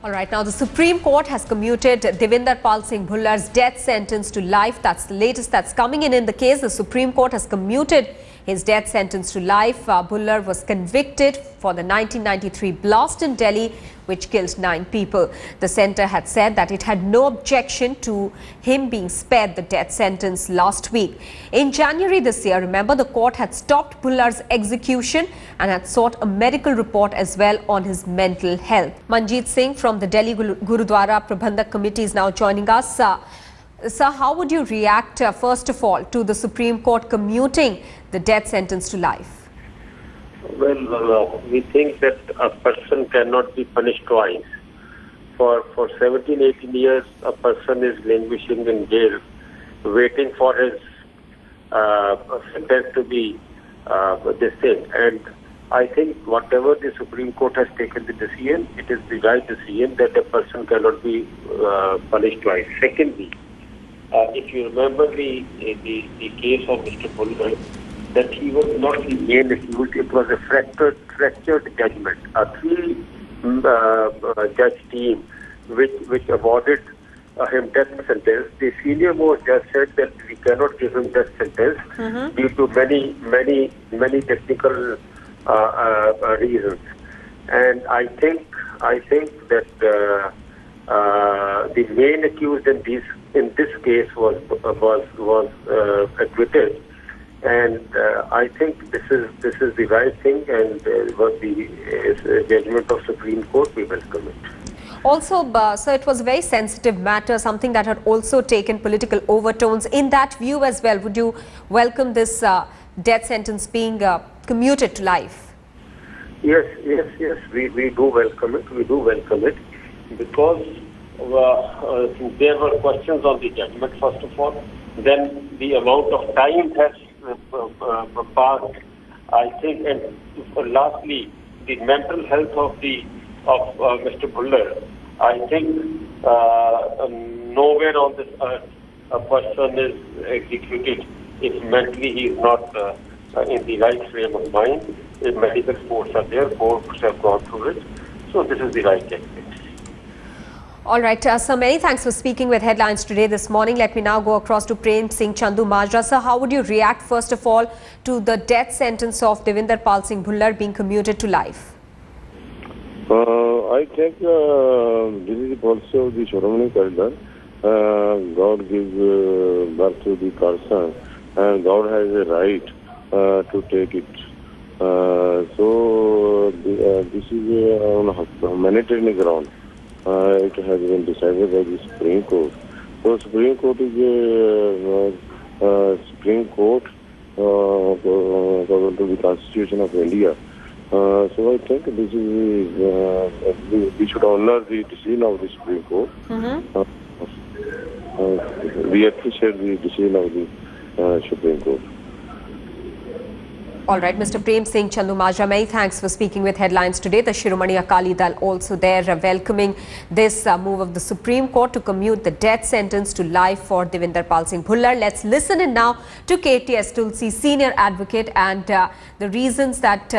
All right, now the Supreme Court has commuted Devinder Pal Singh Bhullar's death sentence to life. That's the latest that's coming in the case. The Supreme Court has commuted his death sentence to life. Bhullar was convicted for the 1993 blast in Delhi, which killed 9 people. The centre had said that it had no objection to him being spared the death sentence last week. In January this year, remember, the court had stopped Bhullar's execution and had sought a medical report as well on his mental health. Manjeet Singh from the Delhi Gurudwara Prabandhak Committee is now joining us. Sir, how would you react, first of all, to the Supreme Court commuting the death sentence to life? Well, we think that a person cannot be punished twice. For 17, 18 years, a person is languishing in jail, waiting for his sentence to be this thing. And I think whatever the Supreme Court has taken the decision, it is the right decision that a person cannot be punished twice. Secondly, if you remember the case of Mr. Bhullar, that he was not the main accused, it was a fractured judgment. A 3-judge team which awarded him death sentence. The senior most judge said that we cannot give him death sentence due to many technical reasons. And I think that the main accused in this case was acquitted, and I think this is the right thing, and was the judgment of Supreme Court. We welcome it. Also, sir, it was a very sensitive matter, something that had also taken political overtones. In that view as well, would you welcome this death sentence being commuted to life? Yes, we do welcome it. We do welcome it because there were questions on the judgment, first of all. Then the amount of time has passed, I think, and lastly, the mental health of Mr. Bhullar. I think nowhere on this earth a person is executed if mentally he is not in the right frame of mind. If medical reports are there, courts have gone through it. So this is the right judgment. All right, sir, many thanks for speaking with Headlines today this morning. Let me now go across to Prem Singh Chandu Majra. Sir, how would you react, first of all, to the death sentence of Devinder Pal Singh Bhullar being commuted to life? I think this is also the Shoromani Corridor. God gives birth to the person, and God has a right to take it. So this is on humanitarian ground. It has been decided by the Supreme Court. So Supreme Court is Supreme Court according to the Constitution of India. So I think this is we should honor the decision of the Supreme Court. We appreciate the decision of the Supreme Court. All right, Mr. Prem Singh Chandu Majra, many thanks for speaking with Headlines today. The Shiromani Akali Dal also there welcoming this move of the Supreme Court to commute the death sentence to life for Devinder Pal Singh Bhullar. Let's listen in now to KTS Tulsi, senior advocate, and the reasons that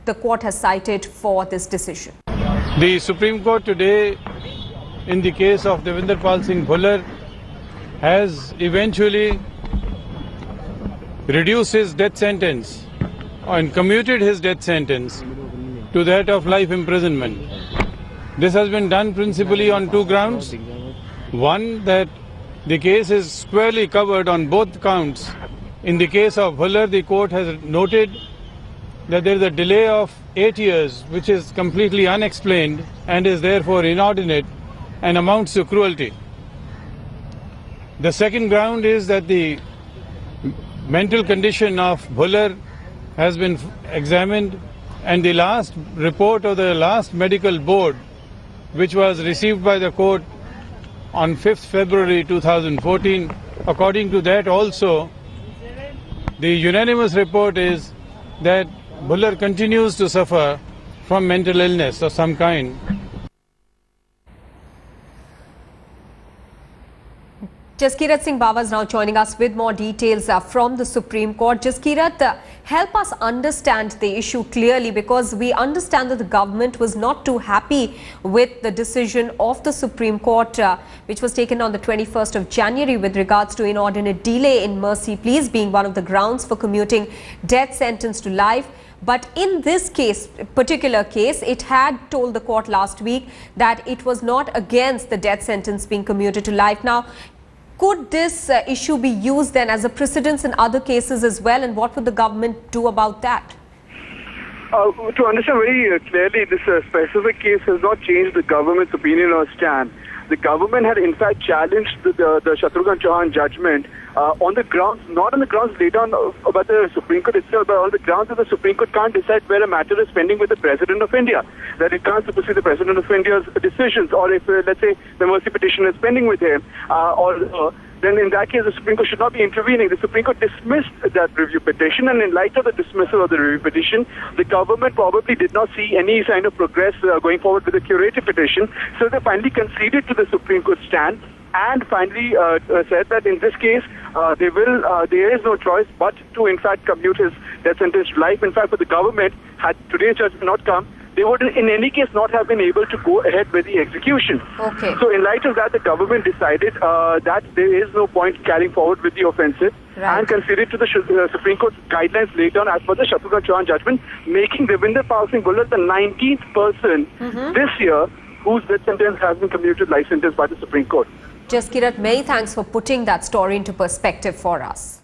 the court has cited for this decision. The Supreme Court today, in the case of Devinder Pal Singh Bhullar, has eventually reduced his death sentence and commuted his death sentence to that of life imprisonment. This has been done principally on 2 grounds. One, that the case is squarely covered on both counts. In the case of Bhullar, the court has noted that there is a delay of 8 years, which is completely unexplained and is therefore inordinate and amounts to cruelty. The second ground is that the mental condition of Bhullar has been examined, and the last report of the last medical board, which was received by the court on 5th February 2014, according to that also, the unanimous report is that Bhullar continues to suffer from mental illness of some kind. Jaskirat Singh Bawa is now joining us with more details from the Supreme Court. Jaskirat, help us understand the issue clearly, because we understand that the government was not too happy with the decision of the Supreme Court, which was taken on the 21st of January with regards to inordinate delay in mercy pleas being one of the grounds for commuting death sentence to life. But in this case, particular case, it had told the court last week that it was not against the death sentence being commuted to life. Now, could this issue be used then as a precedent in other cases as well, and what would the government do about that? To understand very clearly, this specific case has not changed the government's opinion or stand. The government had in fact challenged the Shatrughan Chauhan judgment on the grounds, not on the grounds laid down by the Supreme Court itself, but on the grounds that the Supreme Court can't decide where a matter is pending with the President of India, that it can't supersede the President of India's decisions, or if, let's say, the mercy petition is pending with him, then in that case the Supreme Court should not be intervening. The Supreme Court dismissed that review petition, and in light of the dismissal of the review petition, the government probably did not see any sign of progress going forward with the curative petition, so they finally conceded to the Supreme Court stand and finally said that in this case there is no choice but to in fact commute his death sentence to life. In fact, for the government, had today's judgment not come, they would in any case not have been able to go ahead with the execution. Okay. So in light of that, the government decided that there is no point carrying forward with the offensive, right, and conceded to the Supreme Court's guidelines laid down as per the Shatrughan Chauhan judgment, making Devinder Pal Singh Bhullar the 19th person this year whose death sentence has been commuted life sentence by the Supreme Court. Jaskirat, many thanks for putting that story into perspective for us.